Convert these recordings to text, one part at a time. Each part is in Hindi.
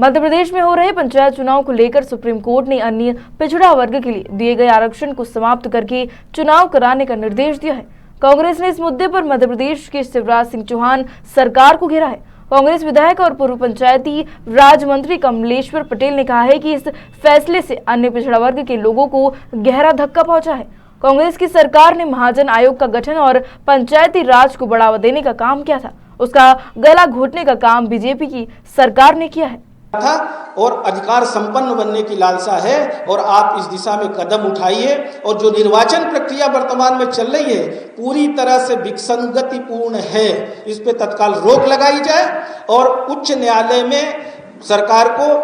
मध्य प्रदेश में हो रहे पंचायत चुनाव को लेकर सुप्रीम कोर्ट ने अन्य पिछड़ा वर्ग के लिए दिए गए आरक्षण को समाप्त करके चुनाव कराने का निर्देश दिया है। कांग्रेस ने इस मुद्दे पर मध्य प्रदेश के शिवराज सिंह चौहान सरकार को घेरा है। कांग्रेस विधायक और पूर्व पंचायती राज मंत्री कमलेश्वर पटेल ने कहा है कि इस फैसले से अन्य पिछड़ा वर्ग के लोगों को गहरा धक्का पहुंचा है। कांग्रेस की सरकार ने महाजन आयोग का गठन और पंचायती राज को बढ़ावा देने का काम किया था, उसका गला घोटने का काम बीजेपी की सरकार ने किया है था और अधिकार संपन्न बनने की लालसा है और आप इस दिशा में कदम उठाइए। और जो निर्वाचन प्रक्रिया वर्तमान में चल रही है पूरी तरह से विसंगतिपूर्ण है, इस पे तत्काल रोक लगाई जाए और उच्च न्यायालय में सरकार को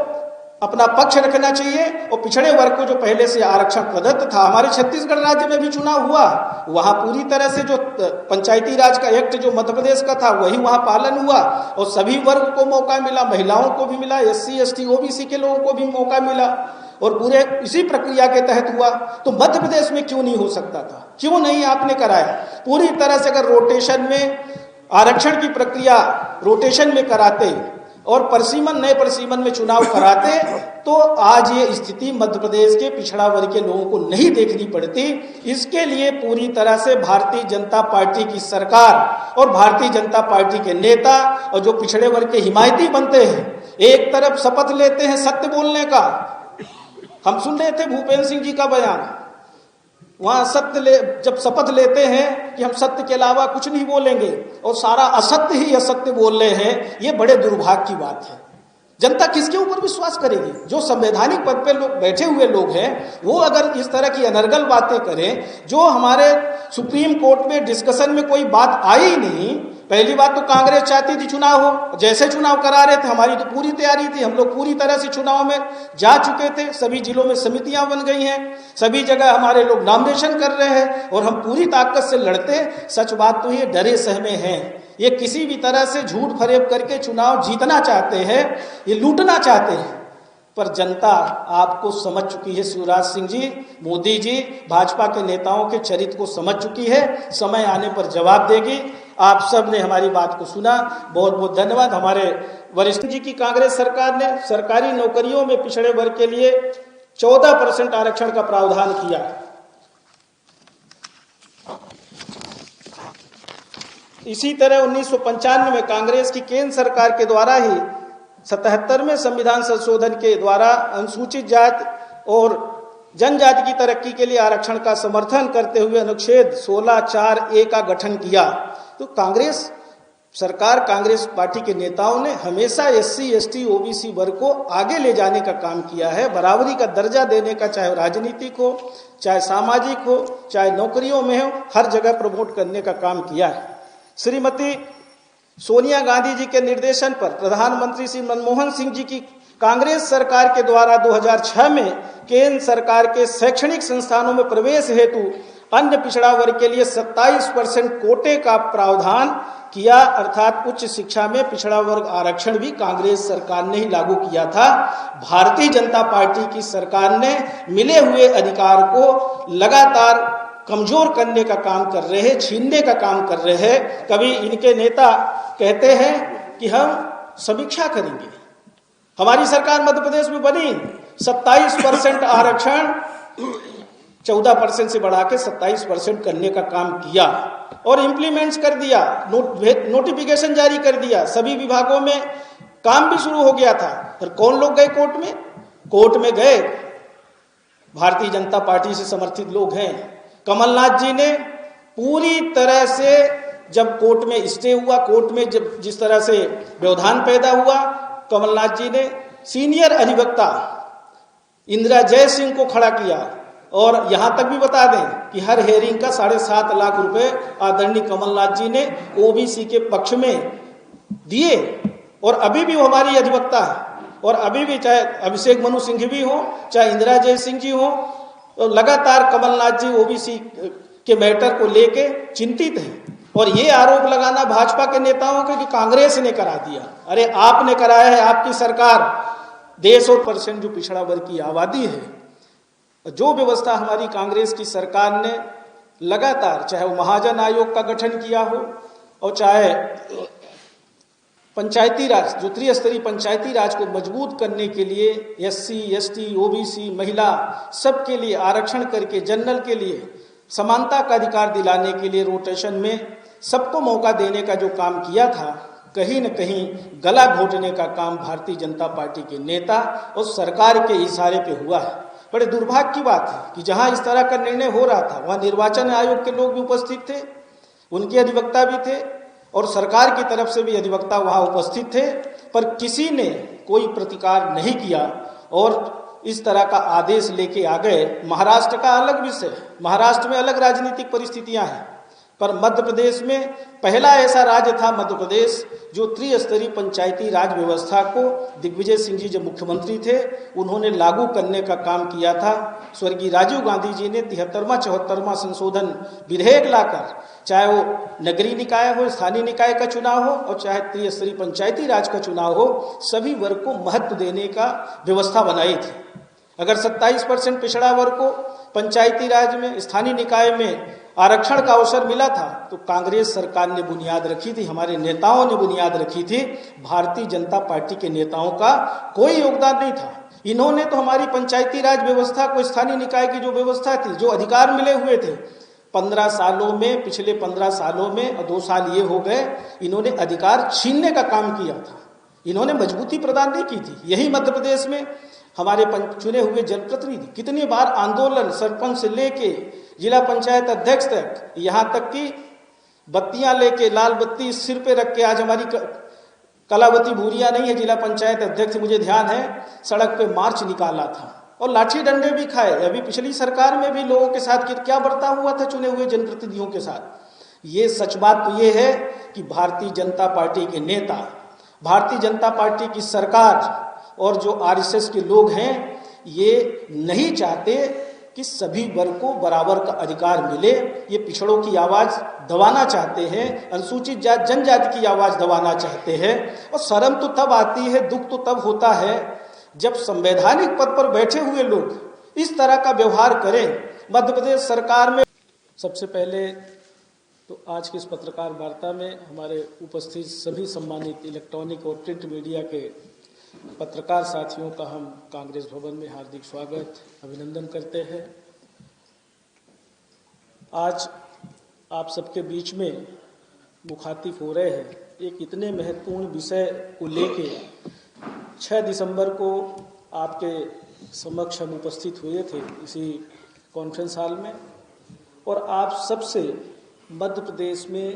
अपना पक्ष रखना चाहिए। और पिछड़े वर्ग को जो पहले से आरक्षण प्रदत्त था, हमारे छत्तीसगढ़ राज्य में भी चुनाव हुआ, वहां पूरी तरह से जो पंचायती राज का एक्ट जो मध्य प्रदेश का था वही वहां पालन हुआ और सभी वर्ग को मौका मिला, महिलाओं को भी मिला, SC ST OBC के लोगों को भी मौका मिला और पूरे इसी प्रक्रिया के तहत हुआ। तो मध्य प्रदेश में क्यों नहीं हो सकता था, क्यों नहीं आपने कराया? पूरी तरह से अगर रोटेशन में आरक्षण की प्रक्रिया रोटेशन में कराते और नए परिसीमन में चुनाव कराते तो आज ये स्थिति मध्य प्रदेश के पिछड़ा वर्ग के लोगों को नहीं देखनी पड़ती। इसके लिए पूरी तरह से भारतीय जनता पार्टी की सरकार और भारतीय जनता पार्टी के नेता और जो पिछड़े वर्ग के हिमायती बनते हैं, एक तरफ शपथ लेते हैं सत्य बोलने का। हम सुन रहे थे भूपेंद्र सिंह जी का बयान, वहां जब शपथ लेते हैं कि हम सत्य के अलावा कुछ नहीं बोलेंगे और सारा असत्य ही असत्य बोल रहे हैं, ये बड़े दुर्भाग्य की बात है। जनता किसके ऊपर विश्वास करेगी? जो संवैधानिक पद पे लोग बैठे हुए लोग हैं वो अगर इस तरह की अनर्गल बातें करें, जो हमारे सुप्रीम कोर्ट में डिस्कशन में कोई बात आई नहीं। पहली बात तो कांग्रेस चाहती थी चुनाव हो, जैसे चुनाव करा रहे थे हमारी तो पूरी तैयारी थी, हम लोग पूरी तरह से चुनाव में जा चुके थे, सभी जिलों में समितियां बन गई हैं, सभी जगह हमारे लोग नॉमिनेशन कर रहे हैं और हम पूरी ताकत से लड़ते। सच बात तो ये डरे सहमे हैं, ये किसी भी तरह से झूठ फरेब करके चुनाव जीतना चाहते हैं, ये लूटना चाहते हैं। पर जनता आपको समझ चुकी है, शिवराज सिंह जी, मोदी जी, भाजपा के नेताओं के चरित्र को समझ चुकी है, समय आने पर जवाब देगी। आप सब ने हमारी बात को सुना, बहुत बहुत धन्यवाद। हमारे वरिष्ठ जी की कांग्रेस सरकार ने सरकारी नौकरियों में पिछड़े वर्ग के लिए 14% आरक्षण का प्रावधान किया। इसी तरह 1995 में कांग्रेस की केंद्र सरकार के द्वारा ही 77वें संविधान संशोधन के द्वारा अनुसूचित जाति और जनजाति की तरक्की के लिए आरक्षण का समर्थन करते हुए अनुच्छेद 16(4)(a) का गठन किया। तो कांग्रेस सरकार, कांग्रेस पार्टी के नेताओं ने हमेशा SC ST OBC वर्ग को आगे ले जाने का काम किया है, बराबरी का दर्जा देने का, चाहे राजनीतिक हो, चाहे सामाजिक हो, चाहे नौकरियों में हो, हर जगह प्रमोट करने का काम किया है। श्रीमती सोनिया गांधी जी के निर्देशन पर प्रधानमंत्री श्री मनमोहन सिंह जी की कांग्रेस सरकार के द्वारा 2006 में केंद्र सरकार के शैक्षणिक संस्थानों में प्रवेश हेतु अन्य पिछड़ा वर्ग के लिए 27% कोटे का प्रावधान किया, अर्थात उच्च शिक्षा में पिछड़ा वर्ग आरक्षण भी कांग्रेस सरकार ने ही लागू किया था। भारतीय जनता पार्टी की सरकार ने मिले हुए अधिकार को लगातार कमजोर करने का काम कर रहे हैं, छीनने का काम कर रहे हैं। कभी इनके नेता कहते हैं कि हम समीक्षा करेंगे, हमारी सरकार मध्य प्रदेश में बनी, 27% आरक्षण 14% से बढ़ा के 27% करने का काम किया और इम्प्लीमेंट्स कर दिया, नोटिफिकेशन जारी कर दिया, सभी विभागों में काम भी शुरू हो गया था। पर कौन लोग गए कोर्ट में? कोर्ट में गए भारतीय जनता पार्टी से समर्थित लोग हैं। कमलनाथ जी ने पूरी तरह से, जब कोर्ट में स्टे हुआ, कोर्ट में जब जिस तरह से व्यवधान पैदा हुआ, कमलनाथ जी ने सीनियर अधिवक्ता इंदिरा जयसिंह को खड़ा किया और यहां तक भी बता दें कि हर हेयरिंग का 7.5 लाख रुपए आदरणीय कमलनाथ जी ने OBC के पक्ष में दिए और अभी भी वो हमारी अधिवक्ता है और अभी भी चाहे अभिषेक मनु सिंघवी हो, चाहे इंदिरा जयसिंह जी हो, तो लगातार कमलनाथ जी OBC के मैटर को लेके चिंतित हैं। और ये आरोप लगाना भाजपा के नेताओं के कि कांग्रेस ने करा दिया, अरे आपने कराया है, आपकी सरकार। देश और % जो पिछड़ा वर्ग की आबादी है, जो व्यवस्था हमारी कांग्रेस की सरकार ने लगातार, चाहे वो महाजन आयोग का गठन किया हो और चाहे पंचायती राज, जो त्रिस्तरीय पंचायती राज को मजबूत करने के लिए एससी, एसटी, ओबीसी, महिला सबके लिए आरक्षण करके जनरल के लिए समानता का अधिकार दिलाने के लिए रोटेशन में सबको मौका देने का जो काम किया था, कहीं न कहीं गला घोटने का काम भारतीय जनता पार्टी के नेता और सरकार के इशारे पे हुआ है। बड़े दुर्भाग्य की बात है कि जहां इस तरह का निर्णय हो रहा था वहां निर्वाचन आयोग के लोग भी उपस्थित थे, उनके अधिवक्ता भी थे और सरकार की तरफ से भी अधिवक्ता वहां उपस्थित थे, पर किसी ने कोई प्रतिकार नहीं किया और इस तरह का आदेश लेके आ गए। महाराष्ट्र का अलग विषय, महाराष्ट्र में अलग राजनीतिक परिस्थितियां हैं, पर मध्य प्रदेश में पहला ऐसा राज्य था मध्य प्रदेश जो त्रिस्तरीय पंचायती राज व्यवस्था को दिग्विजय सिंह जी जब मुख्यमंत्री थे उन्होंने लागू करने का काम किया था। स्वर्गीय राजीव गांधी जी ने 73वां 74वां संशोधन विधेयक लाकर, चाहे वो नगरीय निकाय हो, स्थानीय निकाय का चुनाव हो और चाहे त्रिस्तरीय पंचायती राज का चुनाव हो, सभी वर्ग को महत्व देने का व्यवस्था बनाई थी। अगर 27% पिछड़ा वर्ग को पंचायती राज में, स्थानीय निकाय में आरक्षण का अवसर मिला था तो कांग्रेस सरकार ने बुनियाद रखी थी, हमारे नेताओं ने बुनियाद रखी थी। भारतीय जनता पार्टी के नेताओं का कोई योगदान नहीं था। इन्होंने तो हमारी पंचायती राज व्यवस्था को, स्थानीय निकाय की जो व्यवस्था थी, जो अधिकार मिले हुए थे 15 सालों में, पिछले 15 सालों में और 2 साल ये हो गए, इन्होंने अधिकार छीनने का काम किया था। इन्होंने मजबूती प्रदान नहीं की थी। यही मध्य प्रदेश में हमारे चुने हुए जनप्रतिनिधि कितनी बार आंदोलन, सरपंच से लेके जिला पंचायत अध्यक्ष तक, यहाँ तक कि बत्तियां लेके, लाल बत्ती सिर पे रख के, आज हमारी कलावती भूरिया नहीं है जिला पंचायत अध्यक्ष, मुझे ध्यान है, सड़क पे मार्च निकाला था और लाठी डंडे भी खाए। अभी पिछली सरकार में भी लोगों के साथ क्या बर्ताव हुआ था चुने हुए जनप्रतिनिधियों के साथ। ये सच बात तो ये है कि भारतीय जनता पार्टी के नेता, भारतीय जनता पार्टी की सरकार और जो आरएसएस के लोग हैं, ये नहीं चाहते कि सभी वर्ग को बराबर का अधिकार मिले। ये पिछड़ों की आवाज़ दबाना चाहते हैं, अनुसूचित जाति जनजाति की आवाज़ दबाना चाहते हैं। और शर्म तो तब आती है, दुख तो तब होता है जब संवैधानिक पद पर बैठे हुए लोग इस तरह का व्यवहार करें। मध्य प्रदेश सरकार में सबसे पहले तो आज की इस पत्रकार वार्ता में हमारे उपस्थित सभी सम्मानित इलेक्ट्रॉनिक और प्रिंट मीडिया के पत्रकार साथियों का हम कांग्रेस भवन में हार्दिक स्वागत, अभिनंदन करते हैं। आज आप सबके बीच में मुखातिब हो रहे हैं एक इतने महत्वपूर्ण विषय को लेके। 6 दिसंबर को आपके समक्ष हम उपस्थित हुए थे इसी कॉन्फ्रेंस हॉल में और आप सबसे मध्य प्रदेश में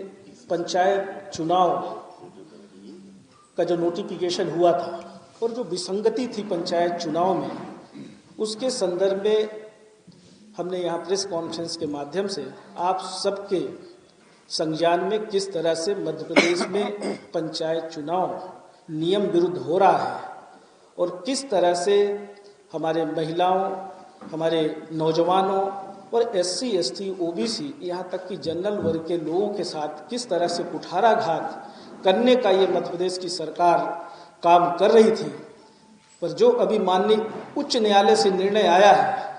पंचायत चुनाव का जो नोटिफिकेशन हुआ था और जो विसंगति थी पंचायत चुनाव में, उसके संदर्भ में हमने यहाँ प्रेस कॉन्फ्रेंस के माध्यम से आप सबके संज्ञान में किस तरह से मध्य प्रदेश में पंचायत चुनाव नियम विरुद्ध हो रहा है और किस तरह से हमारे महिलाओं, हमारे नौजवानों और एससी, एसटी, ओबीसी, यहाँ तक कि जनरल वर्ग के लोगों के साथ किस तरह से कुठाराघात करने का ये मध्य प्रदेश की सरकार काम कर रही थी। पर जो अभी माननीय उच्च न्यायालय से निर्णय आया है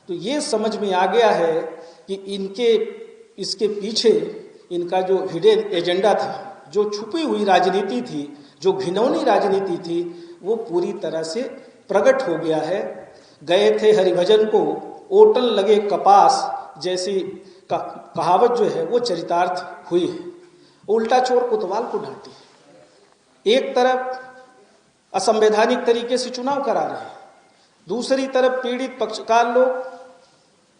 तो ये समझ में आ गया है कि इसके पीछे इनका जो हिडन एजेंडा था, जो छुपी हुई राजनीति थी, जो घिनौनी राजनीति थी, वो पूरी तरह से प्रकट हो गया है। गए थे हरिभजन को ओटन लगे कपास जैसी कहावत जो है वो चरितार्थ हुई है। उल्टा चोर कोतवाल को डांटे। एक तरफ असंवैधानिक तरीके से चुनाव करा रहे हैं, दूसरी तरफ पीड़ित पक्षकार लोग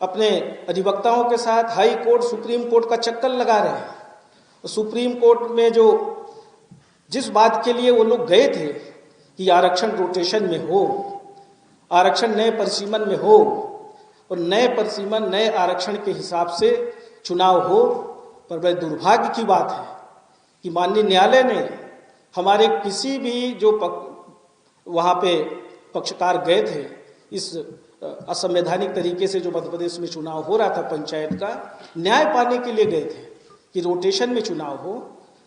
अपने अधिवक्ताओं के साथ हाई कोर्ट, सुप्रीम कोर्ट का चक्कर लगा रहे हैं। सुप्रीम कोर्ट में जो जिस बात के लिए वो लोग गए थे कि आरक्षण रोटेशन में हो, आरक्षण नए परिसीमन में हो और नए परिसीमन, नए आरक्षण के हिसाब से चुनाव हो, पर बड़े दुर्भाग्य की बात है कि माननीय न्यायालय ने हमारे किसी भी जो वहाँ पे पक्षकार गए थे, इस असंवैधानिक तरीके से जो मध्य प्रदेश में चुनाव हो रहा था पंचायत का, न्याय पाने के लिए गए थे कि रोटेशन में चुनाव हो,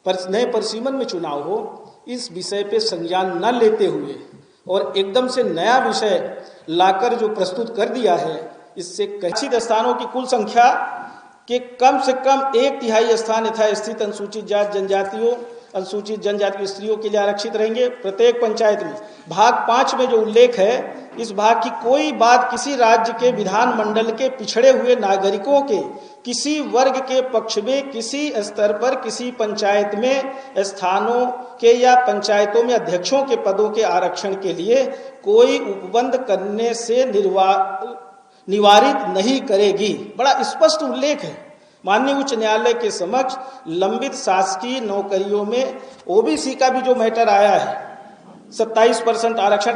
पर नए परिसीमन में चुनाव हो, इस विषय पे संज्ञान न लेते हुए और एकदम से नया विषय लाकर जो प्रस्तुत कर दिया है, इससे कथित स्थानों की कुल संख्या के कम से कम 1/3 स्थान यथास्थित अनुसूचित जाति जनजातियों अनुसूचित जनजाति की स्त्रियों के लिए आरक्षित रहेंगे प्रत्येक पंचायत में। भाग 5 में जो उल्लेख है, इस भाग की कोई बात किसी राज्य के विधानमंडल के पिछड़े हुए नागरिकों के किसी वर्ग के पक्ष में किसी स्तर पर किसी पंचायत में स्थानों के या पंचायतों में अध्यक्षों के पदों के आरक्षण के लिए कोई उपबंध करने से निवारित नहीं करेगी। बड़ा स्पष्ट उल्लेख है। माननीय उच्च न्यायालय के समक्ष लंबित शासकीय नौकरियों में ओबीसी का भी जो मैटर आया है, 27% आरक्षण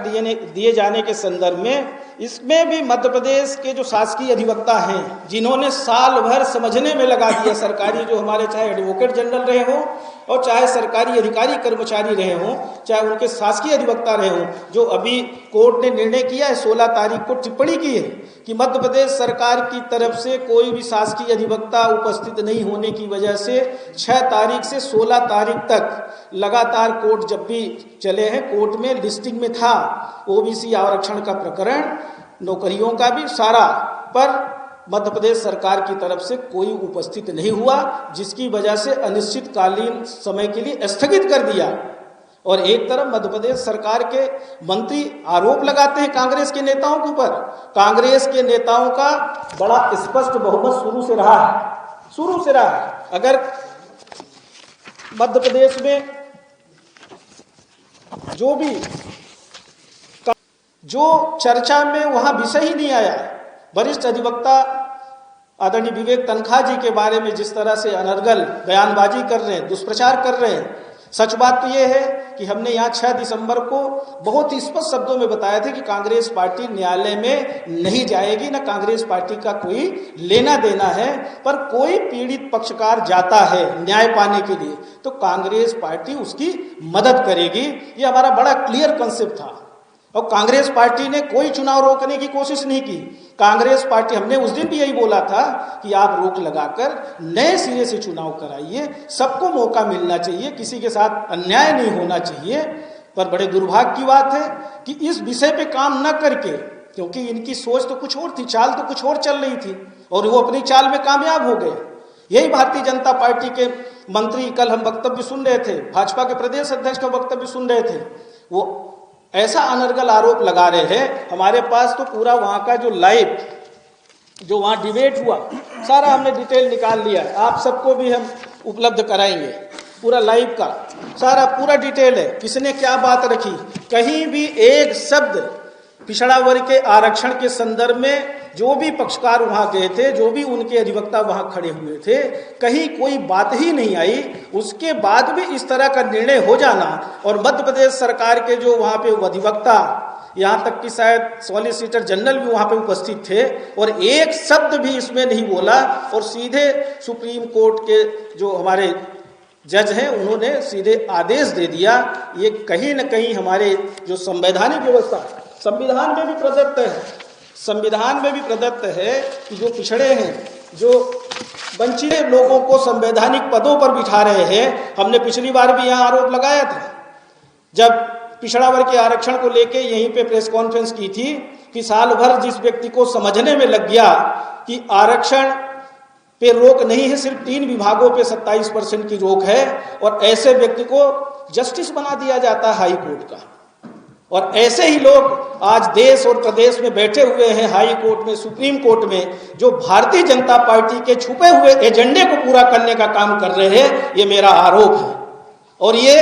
दिए जाने के संदर्भ में, इसमें भी मध्य प्रदेश के जो शासकीय अधिवक्ता हैं, जिन्होंने साल भर समझने में लगा दिया, सरकारी जो हमारे चाहे एडवोकेट जनरल रहे हों और चाहे सरकारी अधिकारी कर्मचारी रहे हों, चाहे उनके शासकीय अधिवक्ता रहे हों, जो अभी कोर्ट ने निर्णय किया है, 16 तारीख को टिप्पणी की है कि मध्य प्रदेश सरकार की तरफ से कोई भी शासकीय अधिवक्ता उपस्थित नहीं होने की वजह से 6 तारीख से 16 तारीख तक लगातार कोर्ट जब भी चले हैं, कोर्ट में लिस्टिंग में था ओबीसी आरक्षण का प्रकरण, नौकरियों का भी सारा, पर मध्य प्रदेश सरकार की तरफ से कोई उपस्थित नहीं हुआ, जिसकी वजह से अनिश्चितकालीन समय के लिए स्थगित कर दिया। और एक तरफ मध्य प्रदेश सरकार के मंत्री आरोप लगाते हैं कांग्रेस के नेताओं के ऊपर। कांग्रेस के नेताओं का बड़ा स्पष्ट बहुमत शुरू से रहा है। अगर मध्य प्रदेश में जो चर्चा में वहां विषय ही नहीं आया, वरिष्ठ अधिवक्ता आदरणीय विवेक तनखा जी के बारे में जिस तरह से अनर्गल बयानबाजी कर रहे हैं, दुष्प्रचार कर रहे हैं, सच बात तो यह है कि हमने यहाँ 6 दिसंबर को बहुत ही स्पष्ट शब्दों में बताया था कि कांग्रेस पार्टी न्यायालय में नहीं जाएगी, न कांग्रेस पार्टी का कोई लेना देना है, पर कोई पीड़ित पक्षकार जाता है न्याय पाने के लिए तो कांग्रेस पार्टी उसकी मदद करेगी। ये हमारा बड़ा क्लियर कंसेप्ट था। और कांग्रेस पार्टी ने कोई चुनाव रोकने की कोशिश नहीं की। कांग्रेस पार्टी, हमने उस दिन भी यही बोला था कि आप रोक लगाकर नए सिरे से चुनाव कराइए, सबको मौका मिलना चाहिए, किसी के साथ अन्याय नहीं होना चाहिए। पर बड़े दुर्भाग्य की बात है कि इस विषय पे काम न करके, क्योंकि इनकी सोच तो कुछ और थी, चाल तो कुछ और चल रही थी और वो अपनी चाल में कामयाब हो गए। यही भारतीय जनता पार्टी के मंत्री, कल हम वक्तव्य सुन रहे थे, भाजपा के प्रदेश अध्यक्ष का वक्तव्य सुन रहे थे, वो ऐसा अनर्गल आरोप लगा रहे हैं। हमारे पास तो पूरा वहां का जो लाइव जो वहां डिबेट हुआ, सारा हमने डिटेल निकाल लिया, आप सबको भी हम उपलब्ध कराएंगे। पूरा लाइव का सारा पूरा डिटेल है, किसने क्या बात रखी, कहीं भी एक शब्द पिछड़ा वर्ग के आरक्षण के संदर्भ में जो भी पक्षकार वहां गए थे, जो भी उनके अधिवक्ता वहां खड़े हुए थे, कहीं कोई बात ही नहीं आई। उसके बाद भी इस तरह का निर्णय हो जाना, और मध्य प्रदेश सरकार के जो वहां पे अधिवक्ता, यहाँ तक कि शायद सॉलिसिटर जनरल भी वहां पे उपस्थित थे, और एक शब्द भी इसमें नहीं बोला, और सीधे सुप्रीम कोर्ट के जो हमारे जज हैं उन्होंने सीधे आदेश दे दिया। ये कहीं न कहीं हमारे जो संवैधानिक व्यवस्था, संविधान में भी प्रदत्त है कि जो पिछड़े हैं, जो वंचित लोगों को संवैधानिक पदों पर बिठा रहे हैं। हमने पिछली बार भी यहाँ आरोप लगाया था, जब पिछड़ा वर्ग के आरक्षण को लेके यहीं पे प्रेस कॉन्फ्रेंस की थी, कि साल भर जिस व्यक्ति को समझने में लग गया कि आरक्षण पे रोक नहीं है, सिर्फ 3 विभागों पे 27% की रोक है, और ऐसे व्यक्ति को जस्टिस बना दिया जाता है हाई कोर्ट का। और ऐसे ही लोग आज देश और प्रदेश में बैठे हुए हैं हाई कोर्ट में, सुप्रीम कोर्ट में, जो भारतीय जनता पार्टी के छुपे हुए एजेंडे को पूरा करने का काम कर रहे हैं। ये मेरा आरोप है, और ये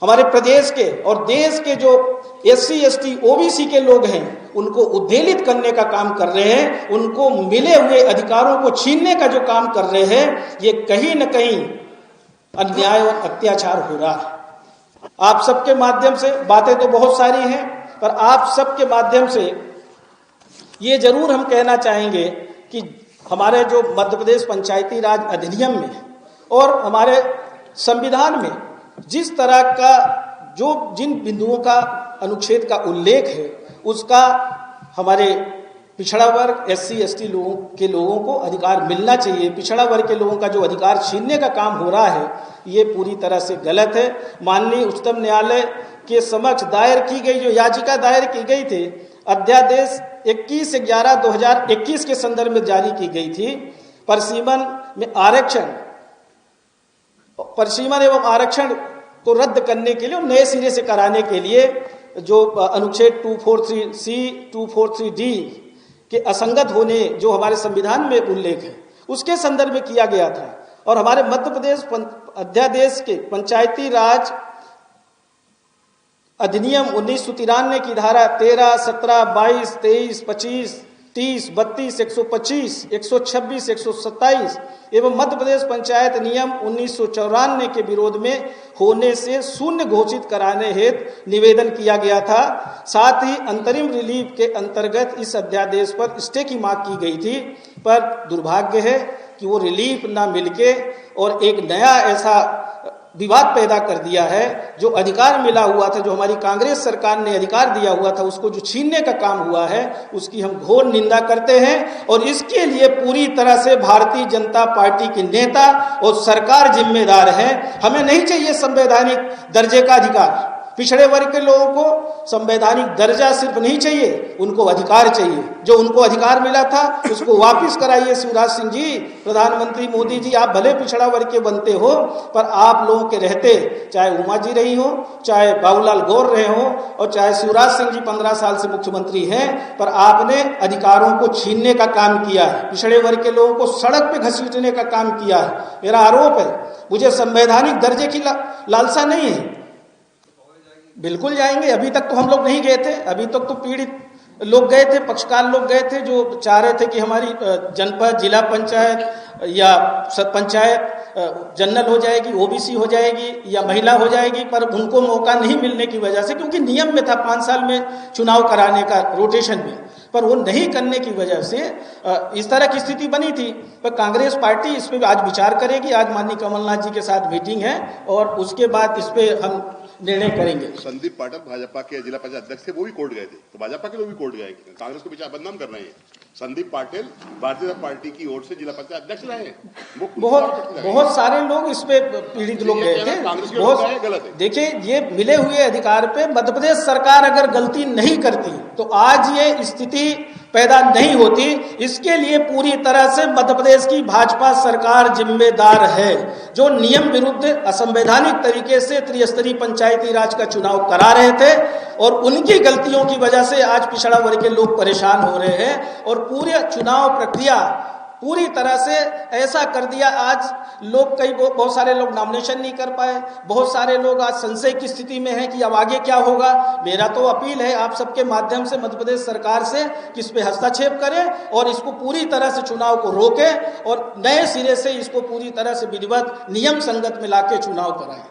हमारे प्रदेश के और देश के जो SC ST OBC के लोग हैं, उनको उद्वेलित करने का काम कर रहे हैं, उनको मिले हुए अधिकारों को छीनने का जो काम कर रहे हैं। ये कहीं न कहीं अन्याय और अत्याचार हो रहा है। आप सबके माध्यम से, बातें तो बहुत सारी हैं, पर आप सबके माध्यम से ये जरूर हम कहना चाहेंगे कि हमारे जो मध्य प्रदेश पंचायती राज अधिनियम में और हमारे संविधान में जिस तरह का जिन बिंदुओं का अनुच्छेद का उल्लेख है, उसका हमारे पिछड़ा वर्ग SC ST लोगों को अधिकार मिलना चाहिए। पिछड़ा वर्ग के लोगों का जो अधिकार छीनने का काम हो रहा है, ये पूरी तरह से गलत है। माननीय उच्चतम न्यायालय के समक्ष दायर की गई जो याचिका दायर की गई थी, अध्यादेश 21/11/2021 के संदर्भ में जारी की गई थी, परिसीमन में आरक्षण परिसीमन एवं आरक्षण को रद्द करने के लिए और नए सिरे से कराने के लिए जो अनुच्छेद 243C 243D के असंगत होने जो हमारे संविधान में उल्लेख है उसके संदर्भ में किया गया था। और हमारे मध्य प्रदेश अध्यादेश के पंचायती राज अधिनियम 1993 की धारा 13, 17, 22, 23, 25, 30, 32, 125, 126, 127 एवं मध्य प्रदेश पंचायत नियम 1994 के विरोध में होने से शून्य घोषित कराने हेतु निवेदन किया गया था। साथ ही अंतरिम रिलीफ के अंतर्गत इस अध्यादेश पर स्टे की मांग की गई थी, पर दुर्भाग्य है कि वो रिलीफ ना मिलके और एक नया ऐसा विवाद पैदा कर दिया है। जो अधिकार मिला हुआ था, जो हमारी कांग्रेस सरकार ने अधिकार दिया हुआ था, उसको जो छीनने का काम हुआ है उसकी हम घोर निंदा करते हैं। और इसके लिए पूरी तरह से भारतीय जनता पार्टी के नेता और सरकार जिम्मेदार है। हमें नहीं चाहिए संवैधानिक दर्जे का अधिकार। पिछड़े वर्ग के लोगों को संवैधानिक दर्जा सिर्फ नहीं चाहिए, उनको अधिकार चाहिए। जो उनको अधिकार मिला था उसको वापस कराइए। शिवराज सिंह जी, प्रधानमंत्री मोदी जी, आप भले पिछड़ा वर्ग के बनते हो, पर आप लोगों के रहते, चाहे उमा जी रही हो, चाहे बाबूलाल गौर रहे हो और चाहे शिवराज सिंह जी 15 साल से मुख्यमंत्री हैं, पर आपने अधिकारों को छीनने का काम किया है, पिछड़े वर्ग के लोगों को सड़क पे घसीटने का काम किया है। मेरा आरोप है, मुझे संवैधानिक दर्जे की लालसा नहीं है। बिल्कुल जाएंगे। अभी तक तो हम लोग नहीं गए थे, अभी तक तो पीड़ित लोग गए थे, पक्षकार लोग गए थे, जो चाह रहे थे कि हमारी जनपद, जिला पंचायत या पंचायत जनरल हो जाएगी, ओबीसी हो जाएगी या महिला हो जाएगी, पर उनको मौका नहीं मिलने की वजह से, क्योंकि नियम में था 5 साल में चुनाव कराने का रोटेशन में, पर वो नहीं करने की वजह से इस तरह की स्थिति बनी थी। पर कांग्रेस पार्टी इस पर आज विचार करेगी। आज माननीय कमलनाथ जी के साथ मीटिंग है और उसके बाद इस पे हम निर्णय करेंगे। संदीप पाटिल भाजपा के जिला पंचायत अध्यक्ष थे, वो भी कोर्ट गए थे, तो भाजपा के लोग भी कोर्ट गए, कांग्रेस को विचार बदनाम कर रहे हैं। संदीप पाटिल भारतीय जनता पार्टी की ओर से जिला पंचायत अध्यक्ष रहे हैं। बहुत सारे लोग इस पे पीड़ित लोग गए थे। बहुत गलत है। देखिए, ये मिले हुए अधिकार पे मध्य प्रदेश सरकार अगर गलती नहीं करती तो आज ये स्थिति पैदा नहीं होती। इसके लिए पूरी तरह से मध्य प्रदेश की भाजपा सरकार जिम्मेदार है, जो नियम विरुद्ध असंवैधानिक तरीके से त्रिस्तरीय पंचायती राज का चुनाव करा रहे थे और उनकी गलतियों की वजह से आज पिछड़ा वर्ग के लोग परेशान हो रहे हैं और पूरे चुनाव प्रक्रिया पूरी तरह से ऐसा कर दिया। आज लोग बहुत सारे लोग नॉमिनेशन नहीं कर पाए, बहुत सारे लोग आज संशय की स्थिति में हैं कि अब आगे क्या होगा। मेरा तो अपील है आप सबके माध्यम से मध्य प्रदेश सरकार से कि इस पे हस्तक्षेप करें और इसको पूरी तरह से चुनाव को रोकें और नए सिरे से इसको पूरी तरह से विधिवत नियम संगत में लाके चुनाव कराएं।